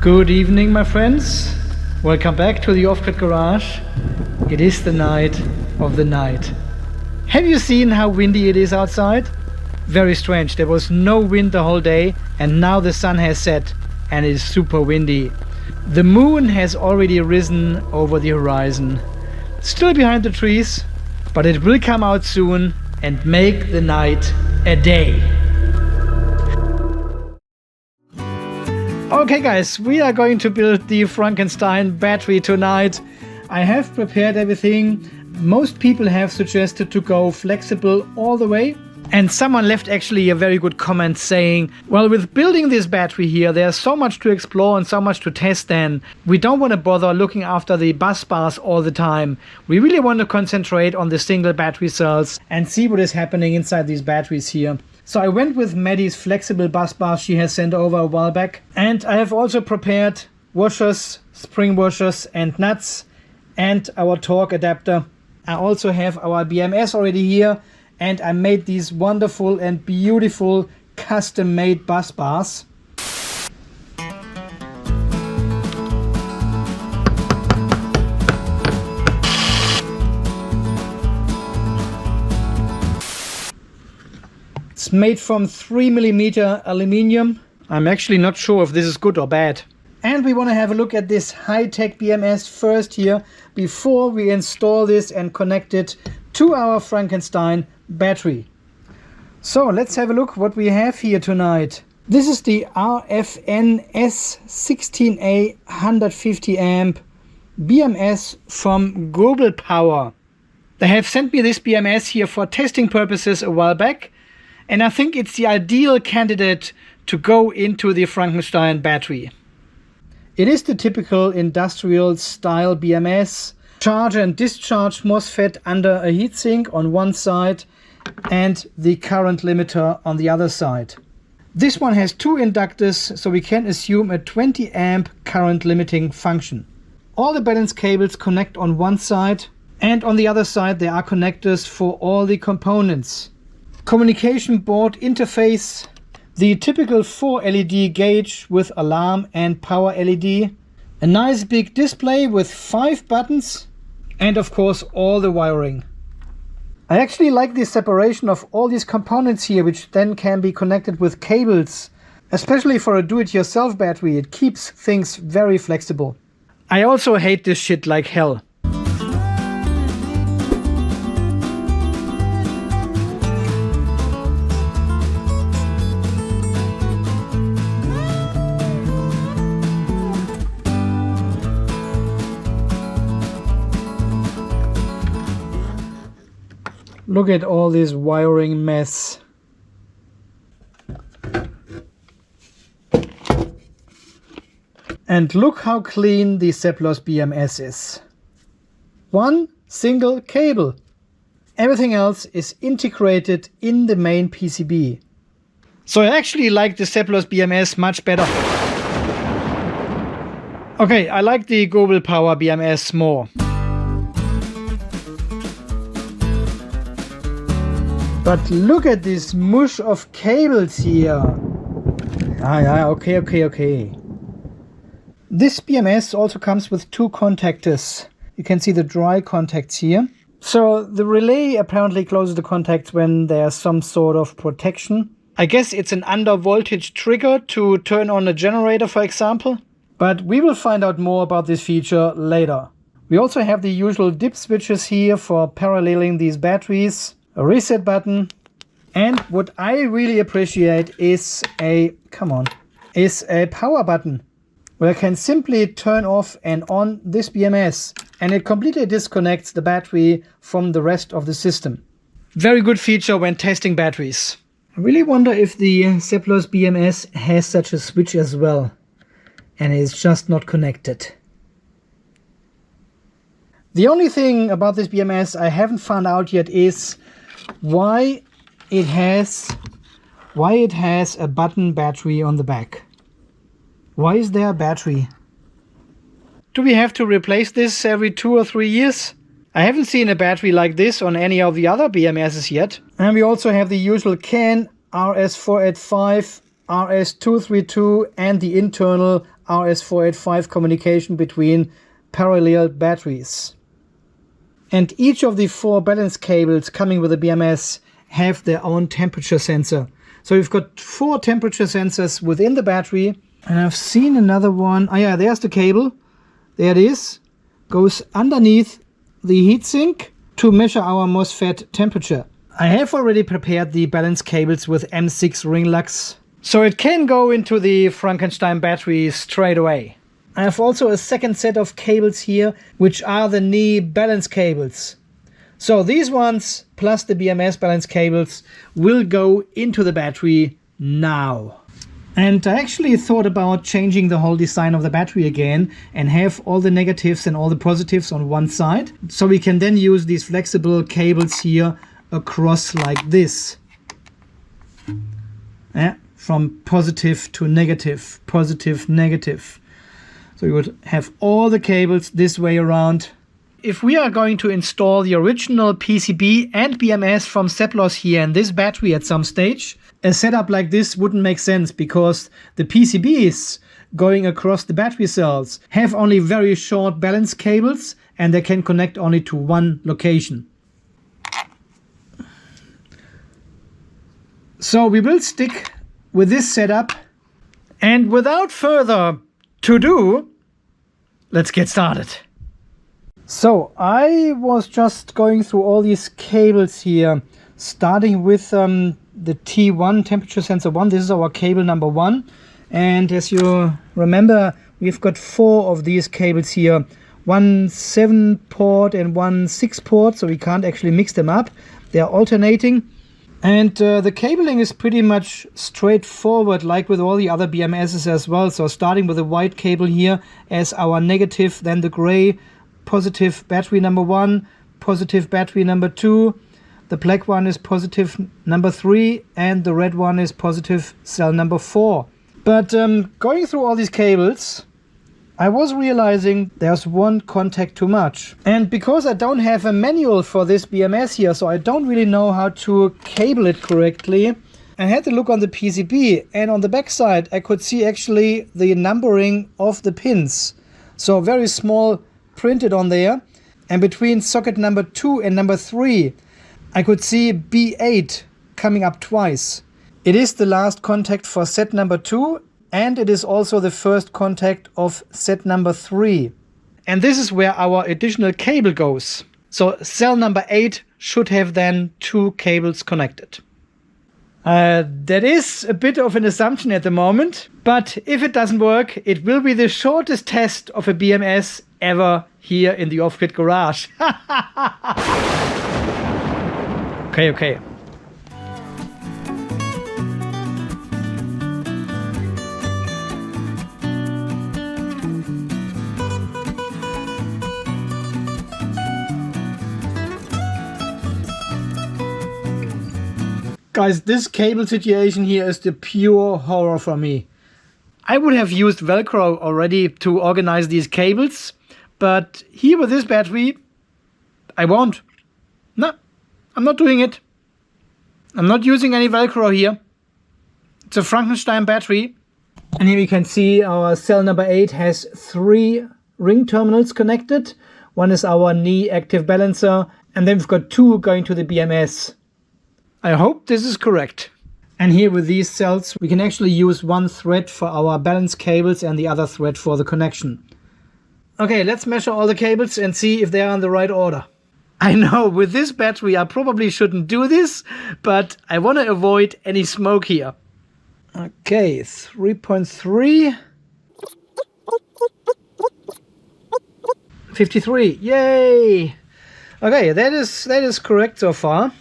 Good evening, my friends. Welcome back to the Off-Grid Garage. It is the night of the night. Have you seen how windy it is outside? Very strange. There was no wind the whole day and now the sun has set and it is super windy. The moon has already risen over the horizon. Still behind the trees, but it will come out soon and make the night a day. Okay guys, we are going to build the Frankenstein battery tonight. I have prepared everything. Most people have suggested to go flexible all the way. And someone left actually a very good comment saying, well, with building this battery here, there's so much to explore and so much to test then. We don't want to bother looking after the bus bars all the time. We really want to concentrate on the single battery cells and see what is happening inside these batteries here. So I went with Maddie's flexible bus bar she has sent over a while back. And I have also prepared washers, spring washers and nuts and our torque adapter. I also have our BMS already here. And I made these wonderful and beautiful custom-made bus bars. It's made from 3mm aluminium. I'm actually not sure if this is good or bad. And we want to have a look at this high-tech BMS first here before we install this and connect it to our Frankenstein battery. So let's have a look what we have here tonight. This is the RFNS16A 150 amp BMS from Gobel Power. They have sent me this BMS here for testing purposes a while back, and I think it's the ideal candidate to go into the Frankenstein battery. It is the typical industrial style BMS. Charge and discharge MOSFET under a heatsink on one side and the current limiter on the other side. This one has two inductors, so we can assume a 20 amp current limiting function. All the balance cables connect on one side and on the other side there are connectors for all the components. Communication board interface, the typical 4 LED gauge with alarm and power LED, a nice big display with 5 buttons, and of course all the wiring. I actually like the separation of all these components here, which then can be connected with cables. Especially for a do-it-yourself battery, it keeps things very flexible. I also hate this shit like hell. Look at all this wiring mess. And look how clean the Seplos BMS is. One single cable. Everything else is integrated in the main PCB. So I actually like the Seplos BMS much better. Okay, I like the Gobel Power BMS more. But look at this mush of cables here. Okay. This BMS also comes with two contactors. You can see the dry contacts here. So the relay apparently closes the contacts when there's some sort of protection. I guess it's an under voltage trigger to turn on a generator, for example. But we will find out more about this feature later. We also have the usual dip switches here for paralleling these batteries. A reset button, and what I really appreciate is a power button where I can simply turn off and on this BMS and it completely disconnects the battery from the rest of the system. Very good feature when testing batteries. I really wonder if the Seplos BMS has such a switch as well and is just not connected. The only thing about this BMS I haven't found out yet is why it has a button battery on the back. Why is there a battery? Do we have to replace this every 2 or 3 years? I haven't seen a battery like this on any of the other BMSs yet. And we also have the usual CAN RS485 RS232 and the internal RS485 communication between parallel batteries. And each of the 4 balance cables coming with the BMS have their own temperature sensor. So we've got 4 temperature sensors within the battery. And I've seen another one. Oh yeah, there's the cable. There it is. Goes underneath the heatsink to measure our MOSFET temperature. I have already prepared the balance cables with M6 ring lux, so it can go into the Frankenstein battery straight away. I have also a second set of cables here, which are the NEEY balance cables. So these ones, plus the BMS balance cables, will go into the battery now. And I actually thought about changing the whole design of the battery again and have all the negatives and all the positives on one side. So we can then use these flexible cables here across like this. Yeah, from positive to negative, positive, negative. So we would have all the cables this way around. If we are going to install the original PCB and BMS from Seplos here in this battery at some stage, a setup like this wouldn't make sense because the PCBs going across the battery cells have only very short balance cables and they can connect only to one location. So we will stick with this setup, and without further to-do, let's get started. So I was just going through all these cables here, starting with the T1 temperature sensor 1. This is our cable number 1, and as you remember, we've got 4 of these cables here, one 7-port and one 6-port, so we can't actually mix them up. They are alternating, and the cabling is pretty much straightforward, like with all the other BMSs as well. So starting with the white cable here as our negative, then the gray positive battery number 1, positive battery number 2, the black one is positive number 3, and the red one is positive cell number 4. But going through all these cables, I was realizing there's one contact too much. And because I don't have a manual for this BMS here, so I don't really know how to cable it correctly, I had to look on the PCB, and on the back side I could see actually the numbering of the pins. So very small printed on there, and between socket number 2 and number 3 I could see B8 coming up twice. It is the last contact for set number 2, and it is also the first contact of set number 3. And this is where our additional cable goes. So cell number 8 should have then 2 cables connected. That is a bit of an assumption at the moment, but if it doesn't work, it will be the shortest test of a BMS ever here in the off-grid garage. Okay. Guys, this cable situation here is the pure horror for me. I would have used Velcro already to organize these cables, but here with this battery, I won't. No, I'm not doing it. I'm not using any Velcro here. It's a Frankenstein battery. And here we can see our cell number 8 has 3 ring terminals connected. One is our NEEY active balancer, and then we've got 2 going to the BMS. I hope this is correct. And here with these cells, we can actually use one thread for our balance cables and the other thread for the connection. Okay, let's measure all the cables and see if they are in the right order. I know, with this battery I probably shouldn't do this, but I want to avoid any smoke here. Okay, 3.3. 53, yay! Okay, that is correct so far.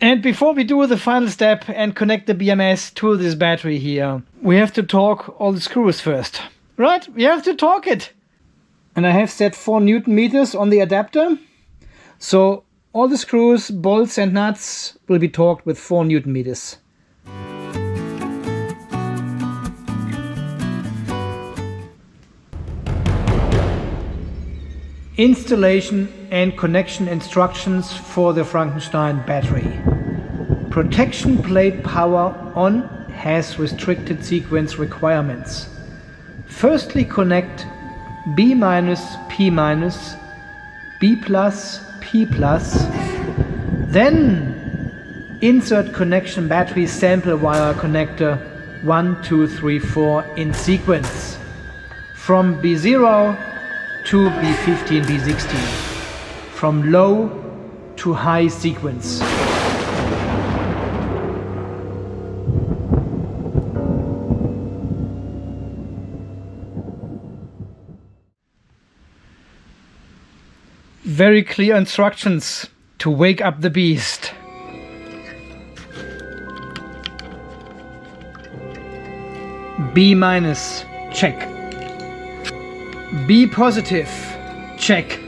And before we do the final step and connect the BMS to this battery here, we have to torque all the screws first. Right? We have to torque it. And I have set 4 Newton meters on the adapter. So all the screws, bolts and nuts will be torqued with 4 Newton meters. Installation and connection instructions for the Frankenstein battery. Protection plate power on, has restricted sequence requirements. Firstly, connect B minus, P minus, B plus, P plus, then insert connection battery sample wire connector 1, 2, 3, 4 in sequence from B0 to B15, B16, from low to high sequence. Very clear instructions to wake up the beast. B minus, check. B positive, check.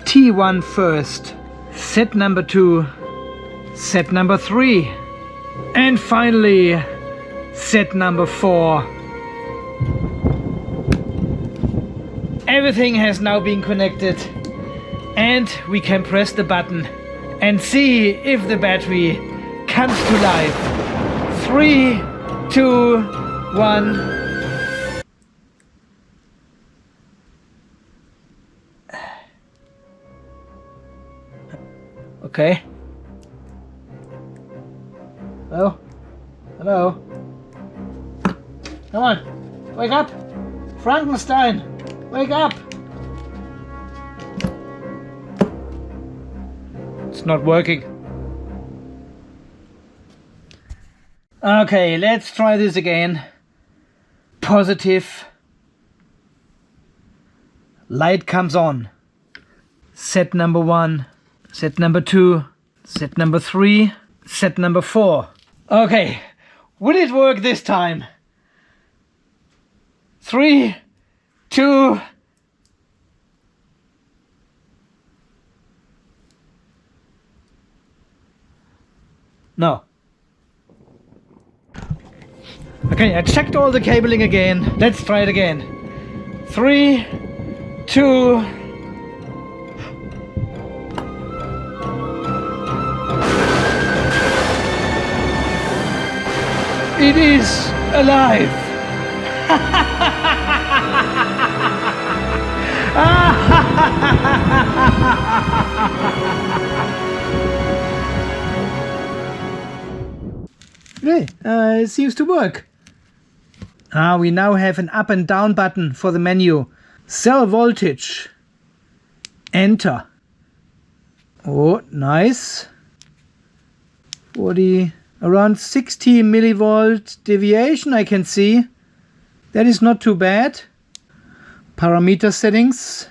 T1 first, set number 2, set number 3, and finally set number 4. Everything has now been connected, and we can press the button and see if the battery comes to life. 3, 2, 1. Okay. Hello? Hello? Come on, wake up! Frankenstein, wake up! It's not working. Okay, let's try this again. Positive. Light comes on. Set number 1, set number 2, set number 3, set number 4. Okay, will it work this time? 3, 2. No. Okay, I checked all the cabling again. Let's try it again. 3, 2. It is alive. Okay, it seems to work. We now have an up and down button for the menu. Cell voltage. Enter. Oh, nice. 40, around 60 millivolt deviation I can see. That is not too bad. Parameter settings.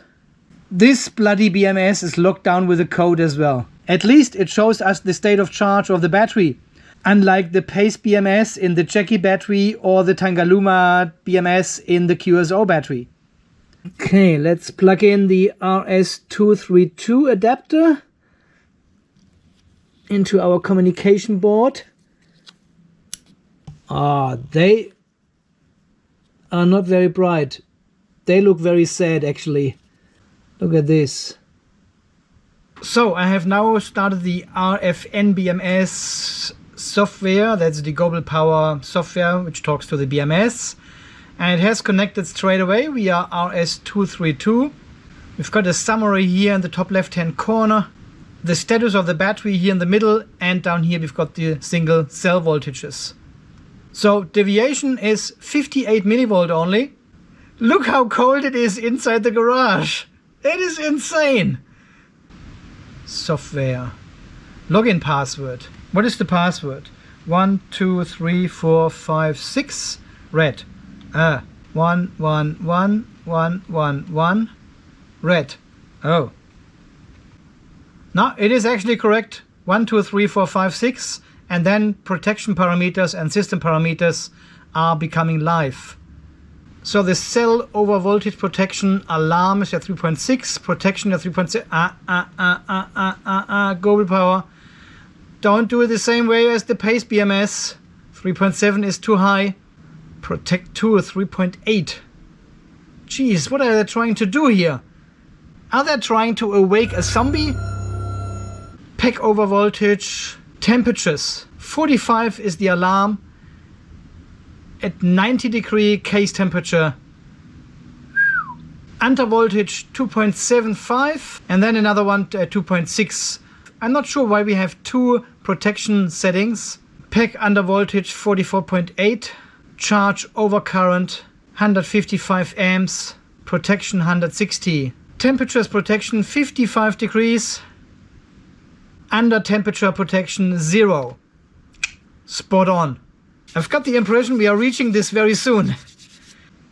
This bloody BMS is locked down with a code as well. At least it shows us the state of charge of the battery. Unlike the Pace BMS in the Jackie battery or the Tangaluma BMS in the QSO battery. Okay, let's plug in the RS232 adapter into our communication board. They are not very bright. They look very sad actually. Look at this. So I have now started the RFN BMS software. That's the Gobel Power software which talks to the BMS, and it has connected straight away via RS232. We've got a summary here in the top left hand corner, the status of the battery here in the middle, and down here we've got the single cell voltages. So deviation is 58 millivolt only. Look how cold it is inside the garage. It is insane. Software. Login password. What is the password? 1, 2, 3, 4, 5, 6. Red. 1, 1, 1, 1, 1, 1. Red. Oh. No, it is actually correct. 1, 2, 3, 4, 5, 6. And then protection parameters and system parameters are becoming live. So the cell over voltage protection alarm is at 3.6, protection at 3.6. Gobel Power. Don't do it the same way as the Pace BMS. 3.7 is too high. Protect 2, 3.8. Jeez, what are they trying to do here? Are they trying to awake a zombie? Pack over voltage. Temperatures. 45 is the alarm. at 90-degree case temperature. Under voltage 2.75 and then another one at 2.6. I'm not sure why we have two protection settings. Pack under voltage 44.8, charge over current 155 amps, protection 160. Temperatures protection 55 degrees, under temperature protection 0. Spot on. I've got the impression we are reaching this very soon.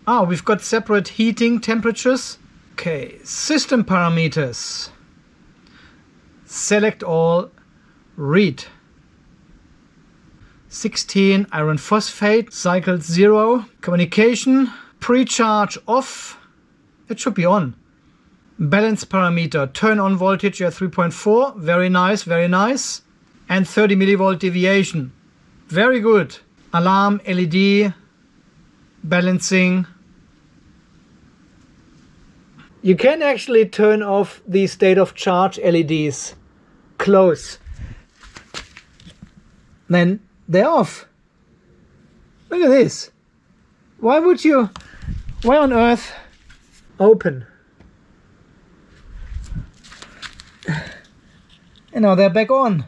Ah, we've got separate heating temperatures. Okay, system parameters. Select all, read. 16 iron phosphate, cycle 0. Communication, pre-charge off. It should be on. Balance parameter, turn on voltage at 3.4. Very nice, very nice. And 30 millivolt deviation. Very good. Alarm, LED, balancing. You can actually turn off the state of charge LEDs. Close. Then they're off. Look at this. Why on earth open? And now they're back on.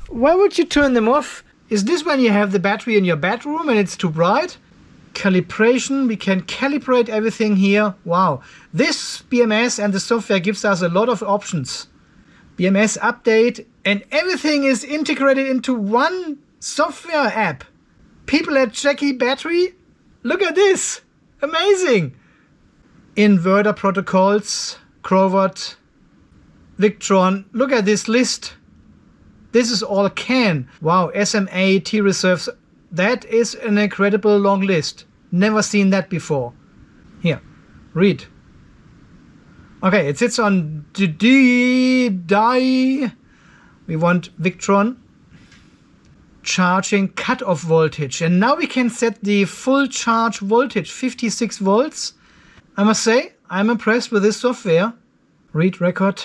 Why would you turn them off? Is this when you have the battery in your bedroom and it's too bright? Calibration, we can calibrate everything here. Wow, this BMS and the software gives us a lot of options. BMS update, and everything is integrated into one software app. People at Jackie Battery, look at this, amazing. Inverter protocols, Crowd, Victron, look at this list. This is all CAN. Wow, SMA, T-reserves. That is an incredible long list. Never seen that before. Here, read. Okay, it sits on die. We want Victron. Charging cutoff voltage. And now we can set the full charge voltage, 56 volts. I must say, I'm impressed with this software. Read record.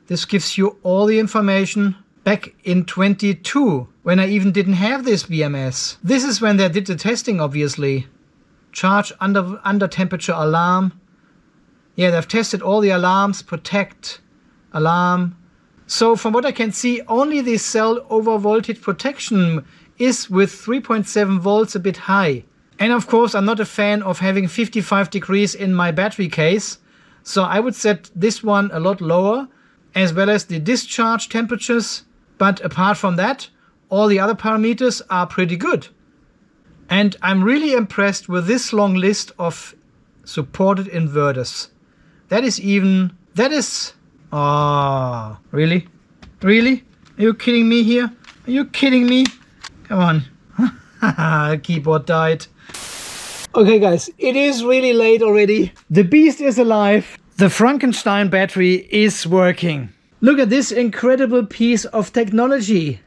This gives you all the information. Back in 22, when I even didn't have this BMS. This is when they did the testing, obviously. Charge under temperature alarm. Yeah, they've tested all the alarms, protect, alarm. So from what I can see, only the cell over voltage protection is with 3.7 volts a bit high. And of course, I'm not a fan of having 55 degrees in my battery case. So I would set this one a lot lower, as well as the discharge temperatures. But apart from that, all the other parameters are pretty good. And I'm really impressed with this long list of supported inverters. Oh, really? Really? Are you kidding me here? Are you kidding me? Come on. Keyboard died. Okay guys, it is really late already. The beast is alive. The Frankenstein battery is working. Look at this incredible piece of technology.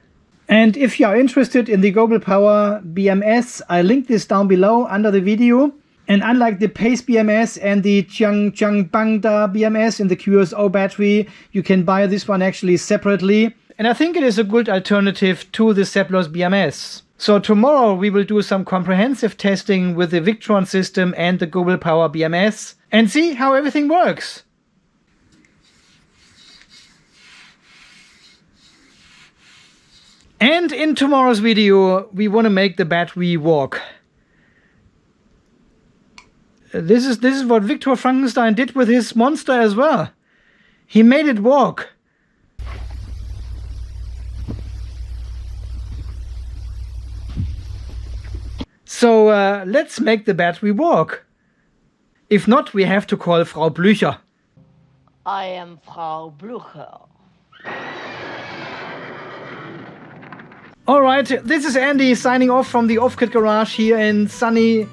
And if you are interested in the Gobel Power BMS, I link this down below under the video. And unlike the Pace BMS and the Jiangbangda BMS in the QSO battery, you can buy this one actually separately. And I think it is a good alternative to the Seplos BMS. So tomorrow we will do some comprehensive testing with the Victron system and the Gobel Power BMS and see how everything works. And in tomorrow's video, we want to make the battery walk. This is what Victor Frankenstein did with his monster as well. He made it walk. So let's make the battery walk. If not, we have to call Frau Blücher. I am Frau Blücher. Alright, this is Andy signing off from the Off-Grid Garage here in sunny,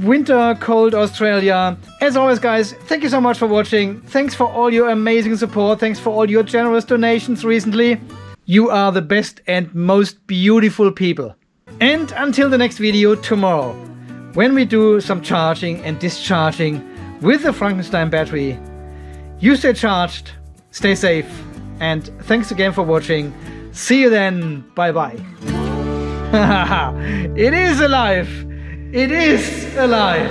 winter cold Australia. As always guys, thank you so much for watching. Thanks for all your amazing support. Thanks for all your generous donations recently. You are the best and most beautiful people. And until the next video tomorrow, when we do some charging and discharging with the Frankenstein battery, you stay charged, stay safe, and thanks again for watching. See you then. Bye bye. It is alive. It is alive.